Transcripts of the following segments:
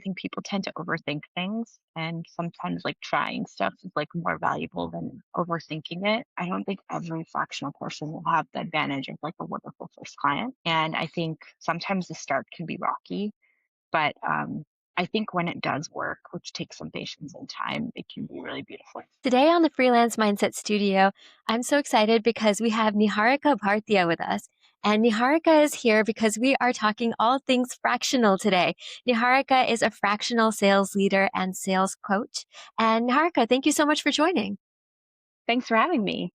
think people tend to overthink things, and sometimes like trying stuff is like more valuable than overthinking it. I don't think every fractional person will have the advantage of like a wonderful first client. And I think sometimes the start can be rocky, but I think when it does work, which takes some patience and time, it can be really beautiful. Today on the Freelance Mindset Studio, I'm so excited because we have Neeharika Bhartiya with us. And Niharika is here because we are talking all things fractional today. Niharika is a fractional sales leader and sales coach. And Niharika, thank you so much for joining. Thanks for having me.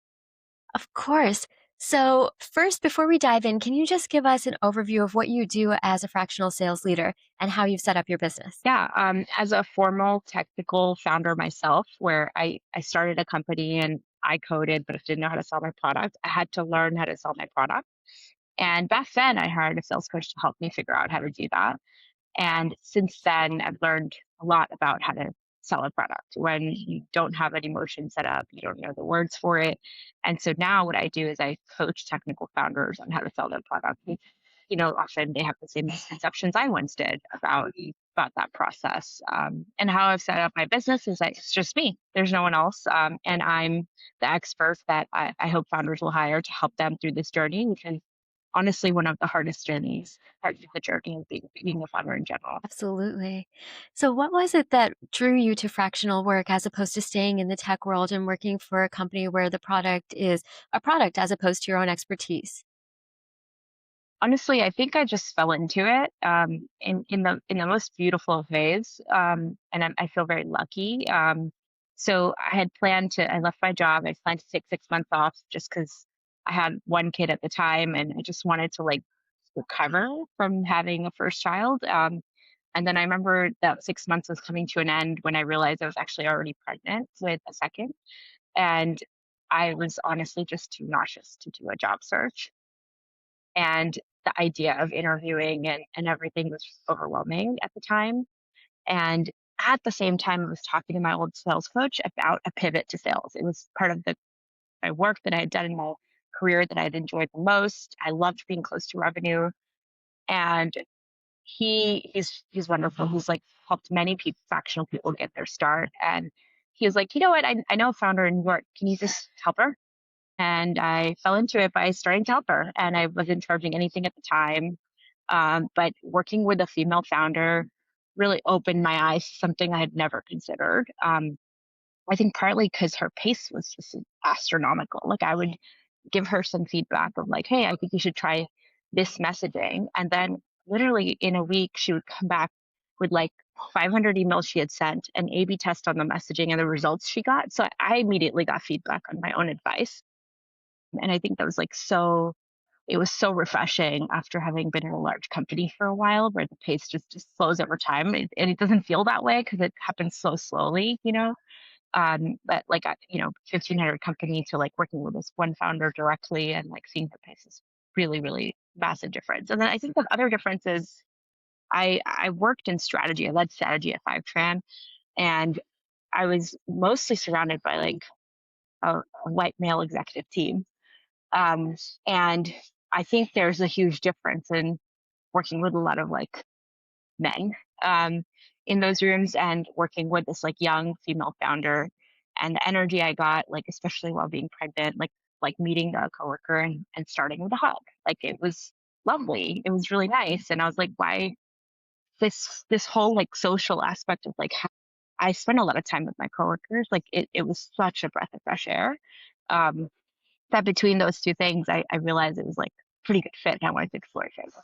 Of course. So, first, before we dive in, can you just give us an overview of what you do as a fractional sales leader and how you've set up your business? Yeah, as a formal technical founder myself, where I started a company and I coded, but I didn't know how to sell my product. I had to learn how to sell my product. And back then, I hired a sales coach to help me figure out how to do that. And since then, I've learned a lot about how to sell a product when you don't have any motion set up, you don't know the words for it. And so now what I do is I coach technical founders on how to sell their product. Often they have the same misconceptions I once did about that process. And how I've set up my business is that it's just me. There's no one else, and I'm the expert that I hope founders will hire to help them through this journey, which is honestly one of the hardest parts of the journey of being a founder in general. Absolutely. So, what was it that drew you to fractional work as opposed to staying in the tech world and working for a company where the product is a product as opposed to your own expertise? Honestly, I think I just fell into it in the most beautiful of ways, and I feel very lucky. So I had planned to. I left my job. I planned to take 6 months off just because I had one kid at the time, and I just wanted to like recover from having a first child. And then I remember that 6 months was coming to an end when I realized I was actually already pregnant with a second, and I was honestly just too nauseous to do a job search. And the idea of interviewing and everything was just overwhelming at the time. And at the same time, I was talking to my old sales coach about a pivot to sales. It was part of my work that I had done in my career that I'd enjoyed the most. I loved being close to revenue. And he's wonderful. He's like helped many people, fractional people get their start. And he was like, you know what? I know a founder in New York. Can you just help her? And I fell into it by starting to help her. And I wasn't charging anything at the time. But working with a female founder really opened my eyes to something I had never considered. I think partly because her pace was just astronomical. Like I would give her some feedback of like, hey, I think you should try this messaging. And then literally in a week, she would come back with like 500 emails she had sent, an A/B test on the messaging and the results she got. So I immediately got feedback on my own advice. And I think that was like it was so refreshing after having been in a large company for a while where the pace just slows over time. And it doesn't feel that way because it happens so slowly. But like, 1,500 company to like working with this one founder directly and like seeing her pace is really, really massive difference. And then I think the other difference is I worked in strategy. I led strategy at Fivetran, and I was mostly surrounded by like a white male executive team. Um, and I think there's a huge difference in working with a lot of like men in those rooms and working with this like young female founder, and the energy I got, like especially while being pregnant, like meeting a coworker and starting with a hug. Like it was lovely. It was really nice. And I was like, why this whole like social aspect of like I spent a lot of time with my coworkers. Like it was such a breath of fresh air. Um, that between those two things, I realized it was like pretty good fit and I wanted to explore it further.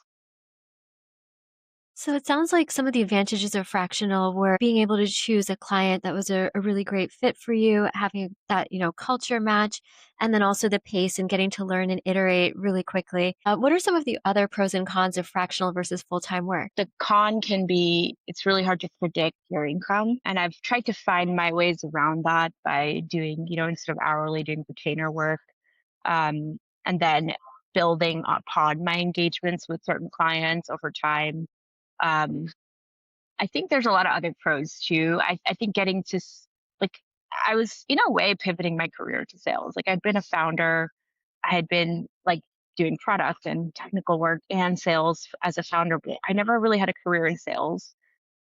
So it sounds like some of the advantages of fractional were being able to choose a client that was a really great fit for you, having that, culture match, and then also the pace and getting to learn and iterate really quickly. What are some of the other pros and cons of fractional versus full-time work? The con can be it's really hard to predict your income. And I've tried to find my ways around that by doing, instead of hourly, doing retainer work. And then building upon my engagements with certain clients over time. Um, I think there's a lot of other pros too. I think getting to like I was in a way pivoting my career to sales. Like I'd been a founder, I had been like doing product and technical work and sales as a founder, but I never really had a career in sales.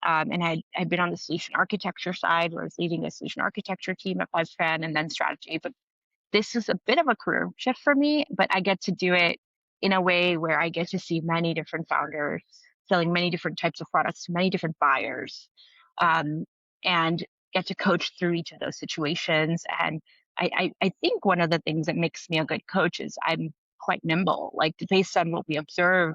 And I'd been on the solution architecture side where I was leading a solution architecture team at Fivetran and then strategy. But this is a bit of a career shift for me, but I get to do it in a way where I get to see many different founders selling many different types of products to many different buyers, um, and get to coach through each of those situations. And I think one of the things that makes me a good coach is I'm quite nimble. Like based on what we observe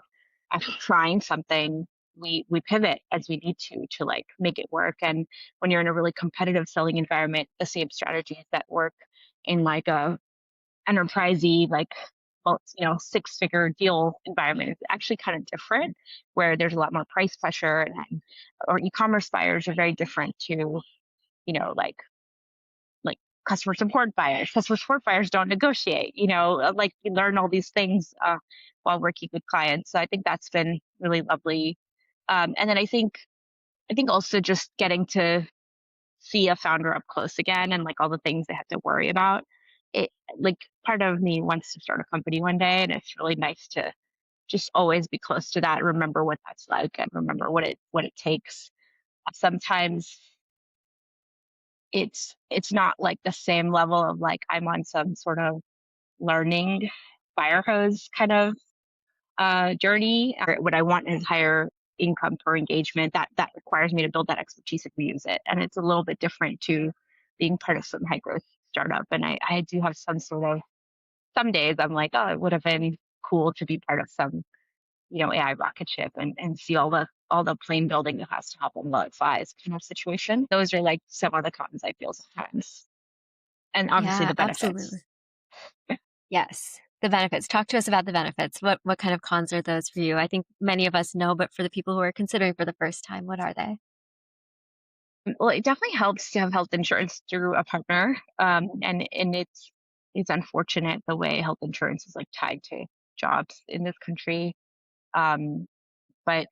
after trying something, we pivot as we need to like make it work. And when you're in a really competitive selling environment, the same strategies that work in like a enterprisey like well, six-figure deal environment is actually kind of different, where there's a lot more price pressure, and or e-commerce buyers are very different to like like customer support buyers. Customer support buyers don't negotiate. Like you learn all these things while working with clients. So I think that's been really lovely. And then I think also just getting to see a founder up close again and like all the things they have to worry about. It like part of me wants to start a company one day, and it's really nice to just always be close to that, remember what that's like and remember what it takes. Sometimes it's not like the same level of like I'm on some sort of learning fire hose kind of journey. What I want is higher income per engagement. That requires me to build that expertise and use it. And it's a little bit different to being part of some high growth startup. And I do have some days I'm like, oh, it would have been cool to be part of some, AI rocket ship and see all the plane building that has to happen while it flies kind of situation. Those are like some of the cons I feel sometimes. And obviously Yeah, the absolutely. benefits. Yes. The benefits. Talk to us about the benefits. What kind of cons are those for you? I think many of us know, but for the people who are considering for the first time, what are they? Well, it definitely helps to have health insurance through a partner, and it's unfortunate the way health insurance is like tied to jobs in this country. Um, but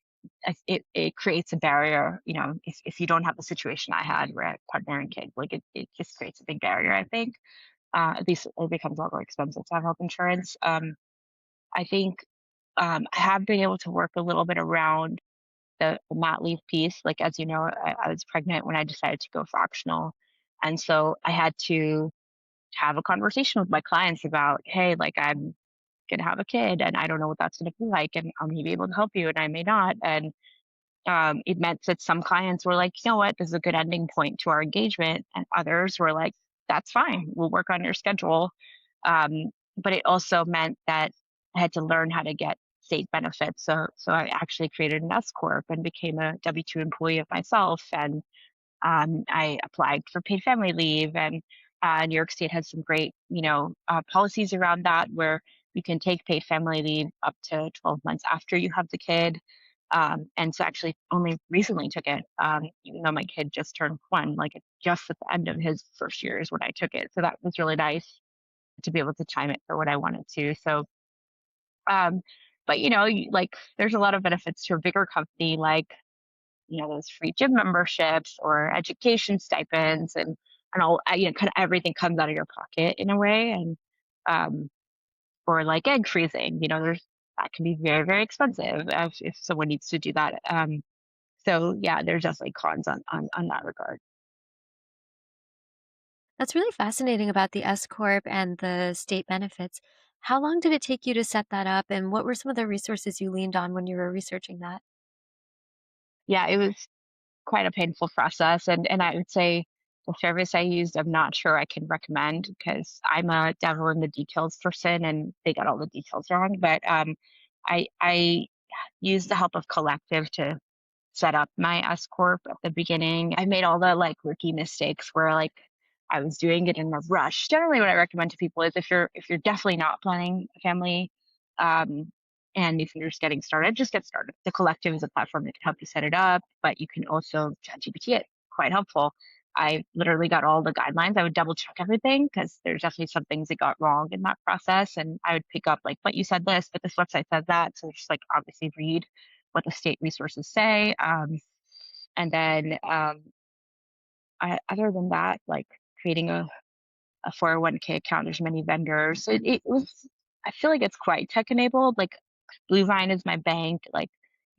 it creates a barrier. If you don't have the situation I had, where I had partner and kid, like it just creates a big barrier. I think at least it becomes a lot more expensive to have health insurance. I think I have been able to work a little bit around the mat leave piece. Like, as you know, I was pregnant when I decided to go fractional. And so I had to have a conversation with my clients about, hey, like I'm going to have a kid and I don't know what that's going to be like. And I may be able to help you and I may not. And it meant that some clients were like, you know what, this is a good ending point to our engagement. And others were like, that's fine. We'll work on your schedule. But it also meant that I had to learn how to get state benefits. So I actually created an S corp and became a W-2 employee of myself. And I applied for paid family leave, and New York State has some great, policies around that where you can take paid family leave up to 12 months after you have the kid. And so actually only recently took it, even though my kid just turned one, like just at the end of his first year is when I took it. So that was really nice to be able to time it for what I wanted to. So, um, but like there's a lot of benefits to a bigger company, like those free gym memberships or education stipends and all, kind of everything comes out of your pocket in a way. And um, or like egg freezing, there's that can be very, very expensive if someone needs to do that. So yeah, there's definitely cons on that regard. That's really fascinating about the S Corp and the state benefits. How long did it take you to set that up, and what were some of the resources you leaned on when you were researching that? Yeah, it was quite a painful process, and I would say the service I used, I'm not sure I can recommend because I'm a devil in the details person, and they got all the details wrong. But I used the help of Collective to set up my S corp at the beginning. I made all the like rookie mistakes where like I was doing it in a rush. Generally, what I recommend to people is if you're definitely not planning a family, um, and if you're just getting started, just get started. The Collective is a platform that can help you set it up, but you can also ChatGPT it. Quite helpful. I literally got all the guidelines. I would double check everything because there's definitely some things that got wrong in that process, and I would pick up like, "But you said this, but this website says that." So just like obviously read what the state resources say. And then other than that, like creating a 401k account, there's many vendors. It was, I feel like it's quite tech enabled. Like Bluevine is my bank. Like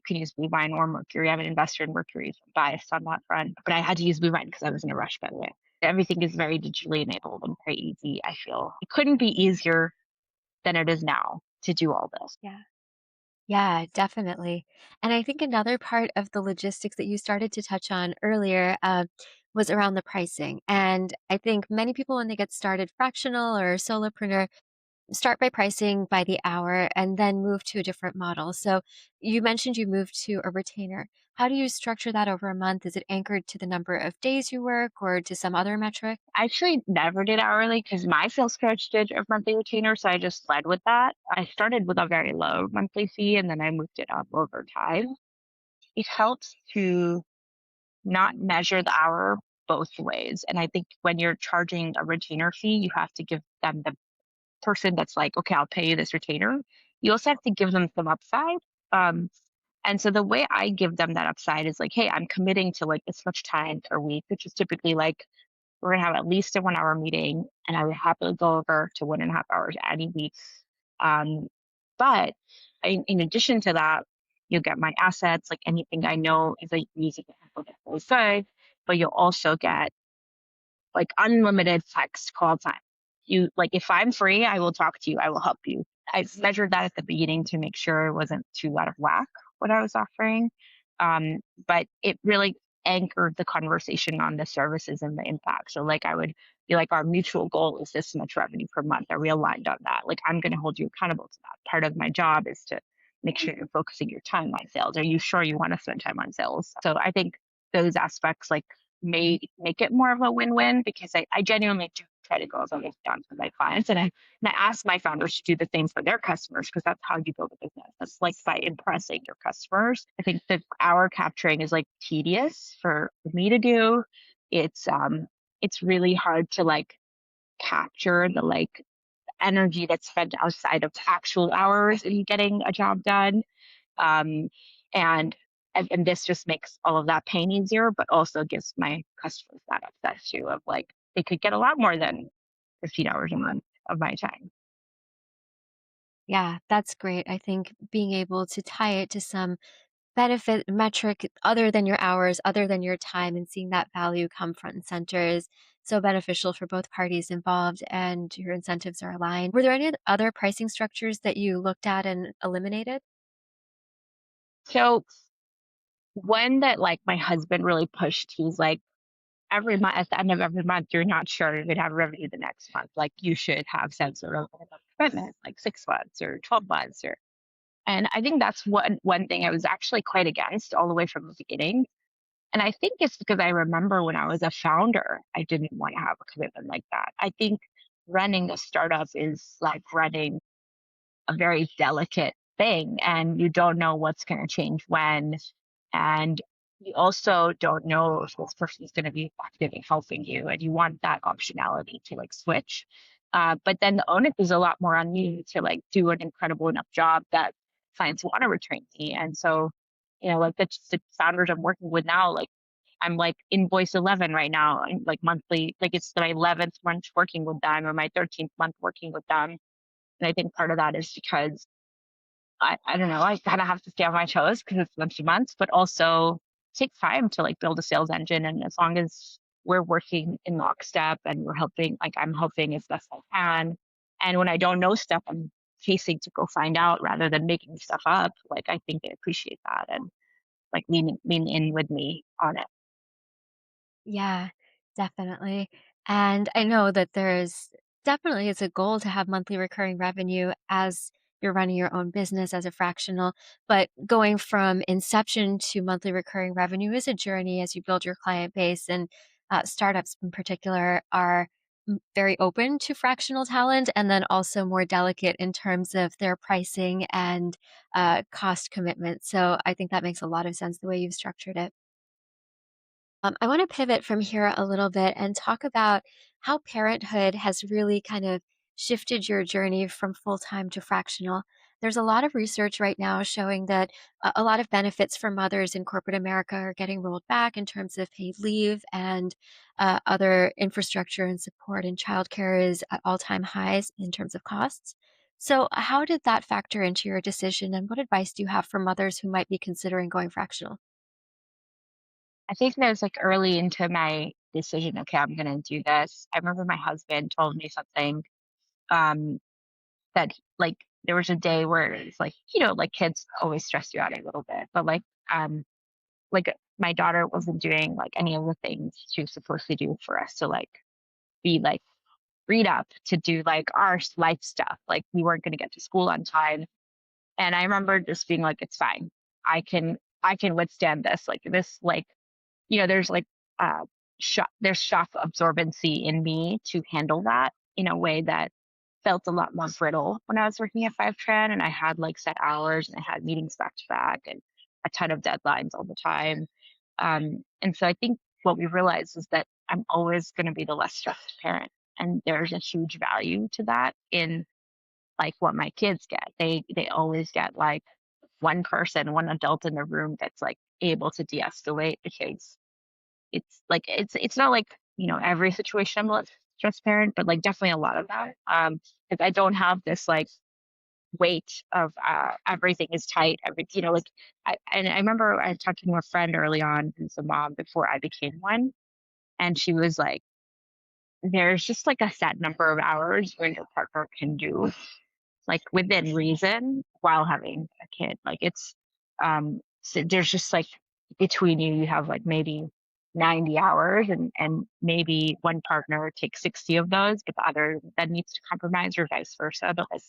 can use Blue Vine or Mercury. I'm an investor in Mercury, so I'm biased on that front. But I had to use Blue Vine because I was in a rush, by the way. Everything is very digitally enabled and very easy, I feel. It couldn't be easier than it is now to do all this. Yeah. Yeah, definitely. And I think another part of the logistics that you started to touch on earlier was around the pricing. And I think many people, when they get started fractional or solopreneur, start by pricing by the hour and then move to a different model. So you mentioned you moved to a retainer. How do you structure that over a month? Is it anchored to the number of days you work or to some other metric? I actually never did hourly because my sales coach did a monthly retainer, so I just led with that. I started with a very low monthly fee and then I moved it up over time. It helps to not measure the hour both ways. And I think when you're charging a retainer fee, you have to give them the person that's like, okay, I'll pay you this retainer. You also have to give them some upside. Um, and so the way I give them that upside is like, hey, I'm committing to like this much time per week, which is typically like we're gonna have at least a 1 hour meeting, and I would happily go over to 1.5 hours any week. Um, but in addition to that, you'll get my assets, like anything I know is like using the say, but you'll also get like unlimited text call time. You like if I'm free, I will talk to you. I will help you. I measured that at the beginning to make sure it wasn't too out of whack what I was offering. But it really anchored the conversation on the services and the impact. So like I would be like, our mutual goal is this much revenue per month. Are we aligned on that? Like I'm gonna hold you accountable to that. Part of my job is to make sure you're focusing your time on sales. Are you sure you want to spend time on sales? So I think those aspects like may make it more of a win-win because I genuinely do try to go above and beyond for my clients. And I ask my founders to do the same for their customers because that's how you build a business. That's like by impressing your customers. I think the hour capturing is like tedious for me to do. It's really hard to like capture the like energy that's spent outside of actual hours in getting a job done. Um, and, and this just makes all of that pain easier, but also gives my customers that access too of like they could get a lot more than 15 hours a month of my time. Yeah, that's great. I think being able to tie it to some benefit metric other than your hours, other than your time, and seeing that value come front and center is so beneficial for both parties involved and your incentives are aligned. Were there any other pricing structures that you looked at and eliminated? So one that like my husband really pushed, he's like, every month at the end of every month, you're not sure you're gonna have revenue the next month. Like you should have some sort of commitment, like 6 months or 12 months or and I think that's one thing I was actually quite against all the way from the beginning. And I think it's because I remember when I was a founder, I didn't want to have a commitment like that. I think running a startup is like running a very delicate thing, and you don't know what's going to change when. And you also don't know if this person is going to be effective in helping you, and you want that optionality to like switch. But then the onus is a lot more on you to like do an incredible enough job that clients want to return me. And so, like the founders I'm working with now, like I'm like invoice 11 right now, and like monthly, like it's my 11th month working with them or my 13th month working with them. And I think part of that is because I don't know, I kind of have to stay on my toes because it's a bunch of months, but also take time to like build a sales engine. And as long as we're working in lockstep and we're helping, like I'm helping as best I can. And when I don't know stuff, I'm chasing to go find out rather than making stuff up. Like I think they appreciate that and like lean in with me on it. Yeah, definitely. And I know that there's definitely it's a goal to have monthly recurring revenue as you're running your own business as a fractional, but going from inception to monthly recurring revenue is a journey as you build your client base and startups in particular are very open to fractional talent and then also more delicate in terms of their pricing and cost commitment. So I think that makes a lot of sense the way you've structured it. I want to pivot from here a little bit and talk about how parenthood has really kind of shifted your journey from full time to fractional. There's a lot of research right now showing that a lot of benefits for mothers in corporate America are getting rolled back in terms of paid leave and other infrastructure and support, and childcare is at all time highs in terms of costs. So, how did that factor into your decision, and what advice do you have for mothers who might be considering going fractional? I think that was like early into my decision, okay, I'm gonna do this. I remember my husband told me something um that like there was a day where it's like, like kids always stress you out a little bit, but um my daughter wasn't doing like any of the things she was supposed to do for us to like be like freed up to do like our life stuff. Like we weren't gonna get to school on time. And I remember just being like, it's fine. I can withstand this. Like this, like there's like there's shock absorbency in me to handle that in a way that felt a lot more brittle when I was working at Fivetran, and I had like set hours and I had meetings back to back and a ton of deadlines all the time. And so I think what we realized is that I'm always going to be the less stressed parent, and there's a huge value to that in like what my kids get. They always get like one person, one adult in the room that's like able to de-escalate because it's not like, every situation I'm a stressed parent, but like definitely a lot of them. Because I don't have this like weight of everything is tight. Like I remember I talked to a friend early on who's a mom before I became one, and she was like, there's just like a set number of hours where your partner can do like within reason while having a kid. Like it's so there's just like between you, you have like maybe 90 hours, and maybe one partner takes 60 of those, but the other then needs to compromise or vice versa. But like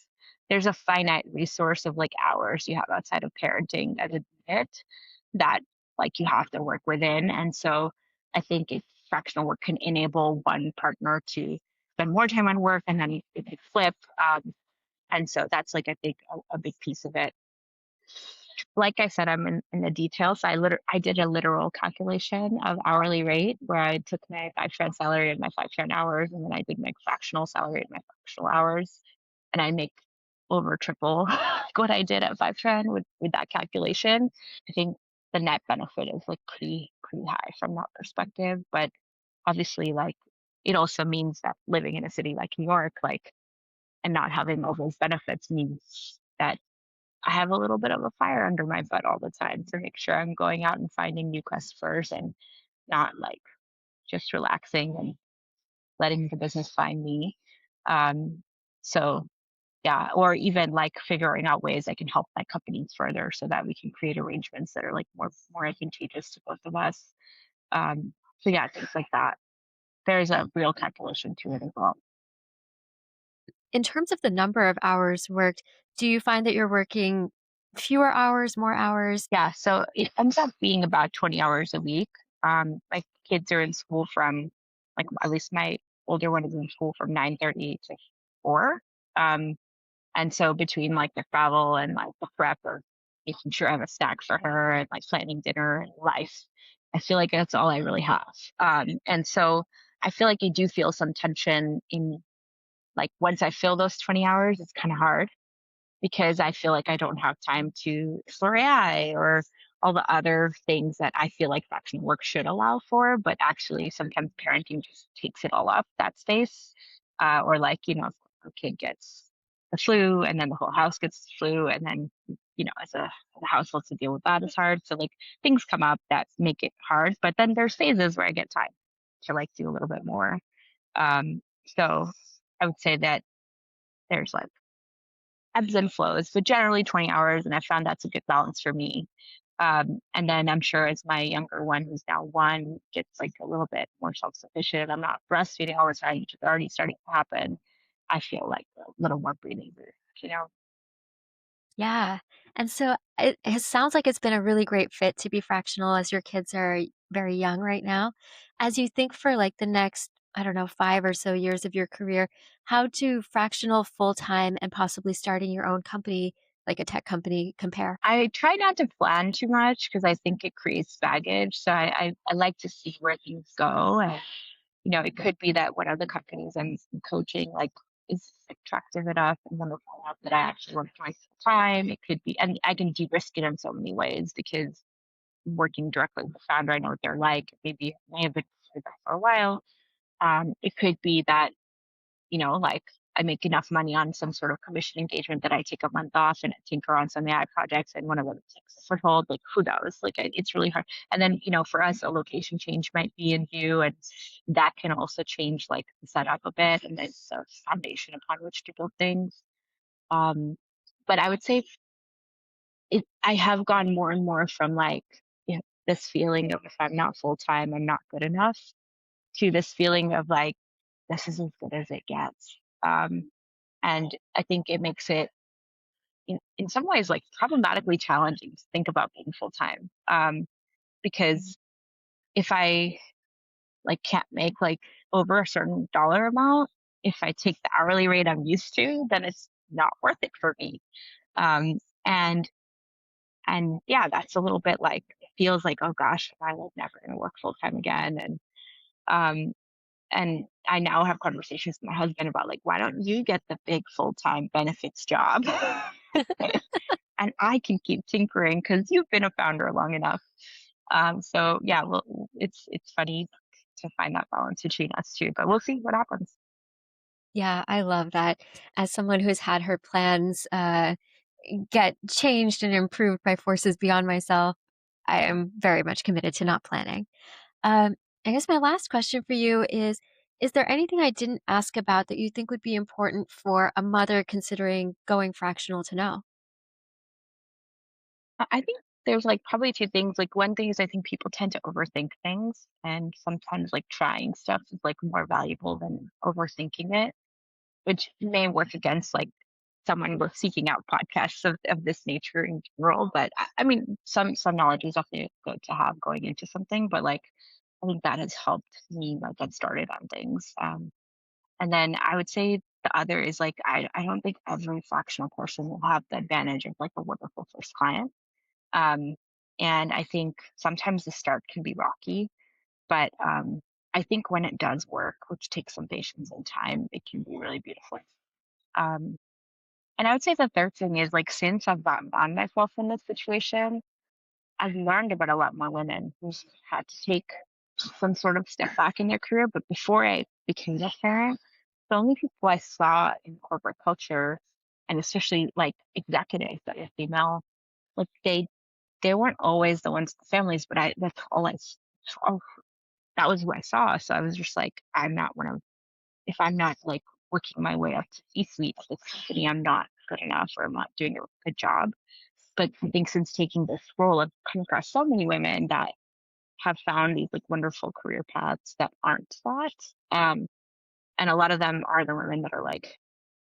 there's a finite resource of like hours you have outside of parenting as a unit that like you have to work within. And so I think if fractional work can enable one partner to spend more time on work and then it could flip. And so that's like I think a big piece of it. Like I said, I'm in the details. So I did a literal calculation of hourly rate where I took my Fivetran salary and my Fivetran hours, and then I did my fractional salary and my fractional hours, and I make over triple what I did at Fivetran with that calculation. I think the net benefit is like pretty high from that perspective, but obviously, like it also means that living in a city like New York, like and not having all those benefits means that I have a little bit of a fire under my butt all the time to make sure I'm going out and finding new customers and not like just relaxing and letting the business find me. Um, so yeah, or even like figuring out ways I can help my companies further so that we can create arrangements that are like more advantageous to both of us. So yeah, things like that. There's a real calculation to it as well. In terms of the number of hours worked, do you find that you're working fewer hours, more hours? Yeah, so it ends up being about 20 hours a week. My kids are in school from, like, at least my older one is in school from 9:30 to 4. Um, and so between like the travel and like the prep or making sure I have a snack for her and like planning dinner and life, I feel like that's all I really have. And so I feel like I do feel some tension in like once I fill those 20 hours, it's kind of hard because I feel like I don't have time to explore AI or all the other things that I feel like fractional work should allow for. But actually, sometimes parenting just takes it all up that space. Or like, if a kid gets the flu and then the whole house gets the flu. And then, as a household to deal with that is hard. So like things come up that make it hard. But then there's phases where I get time to like do a little bit more. So I would say that there's like ebbs and flows, but generally 20 hours. And I found that's a good balance for me. And then I'm sure as my younger one, who's now one, gets like a little bit more self sufficient, I'm not breastfeeding all the time, which is already starting to happen. I feel like a little more breathing room, you know? Yeah. And so it sounds like it's been a really great fit to be fractional as your kids are very young right now. As you think for like the next, I don't know, 5 or so years of your career, how do fractional full time and possibly starting your own company, like a tech company, compare? I try not to plan too much because I think it creates baggage. So I like to see where things go. And it could be that one of the companies I'm coaching like is attractive enough and wonderful enough that I actually want to join full time. It could be, and I can de-risk it in so many ways because working directly with the founder, I know what they're like. Maybe I may have been with them for a while. It could be that, like I make enough money on some sort of commission engagement that I take a month off and I tinker on some AI projects, and one of them takes a foothold. Like, who knows? Like, it's really hard. And then, for us, a location change might be in view, and that can also change like the setup a bit, and it's a foundation upon which to build things. Um, but I would say I have gone more and more from like, this feeling of if I'm not full time, I'm not good enough, to this feeling of like, this is as good as it gets. And I think it makes it in some ways like problematically challenging to think about being full time. Because if I like can't make like over a certain dollar amount, if I take the hourly rate I'm used to, then it's not worth it for me. Um, and and yeah, that's a little bit like it feels like, oh gosh, am I like never gonna work full time again? Um, and I now have conversations with my husband about like, why don't you get the big full time benefits job? And I can keep tinkering because you've been a founder long enough. So yeah, well, it's funny to find that balance between us two, but we'll see what happens. Yeah, I love that. As someone who's had her plans get changed and improved by forces beyond myself, I am very much committed to not planning. Um, I guess my last question for you is there anything I didn't ask about that you think would be important for a mother considering going fractional to know? I think there's like probably two things. Like one thing is I think people tend to overthink things, and sometimes like trying stuff is like more valuable than overthinking it, which may work against like someone with seeking out podcasts of this nature in general. But I mean, some knowledge is definitely good to have going into something. But like, I think that has helped me like get started on things. And then I would say the other is like I don't think every fractional person will have the advantage of like a wonderful first client. Um, and I think sometimes the start can be rocky, but I think when it does work, which takes some patience and time, it can be really beautiful. Um, and I would say the third thing is like since I've found myself in this situation, I've learned about a lot more women who's had to take some sort of step back in their career. But before I became a parent, the only people I saw in corporate culture, and especially like executives that were female, like they weren't always the ones with the families, but that's all oh, that was who I saw. So I was just like, I'm not one of if I'm not like working my way up to C-suite of this company, I'm not good enough or I'm not doing a good job. But I think since taking this role, I've come across so many women that have found these like wonderful career paths that aren't that. Um, and a lot of them are the women that are like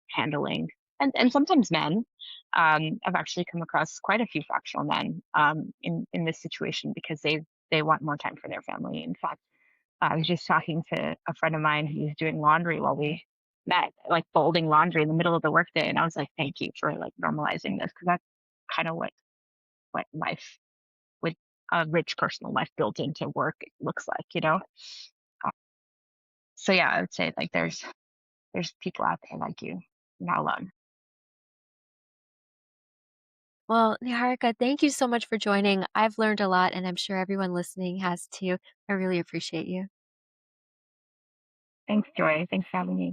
handling and sometimes men. I've actually come across quite a few fractional men in this situation because they want more time for their family. In fact, I was just talking to a friend of mine who's doing laundry while we met, like folding laundry in the middle of the workday, and I was like, "Thank you for like normalizing this because that's kind of what life with a rich personal life built into work looks like, you know." Uh, so yeah, I would say like there's people out there like you, you're not alone. Well, Niharika, thank you so much for joining. I've learned a lot, and I'm sure everyone listening has too. I really appreciate you. Thanks, Joy. Thanks for having me.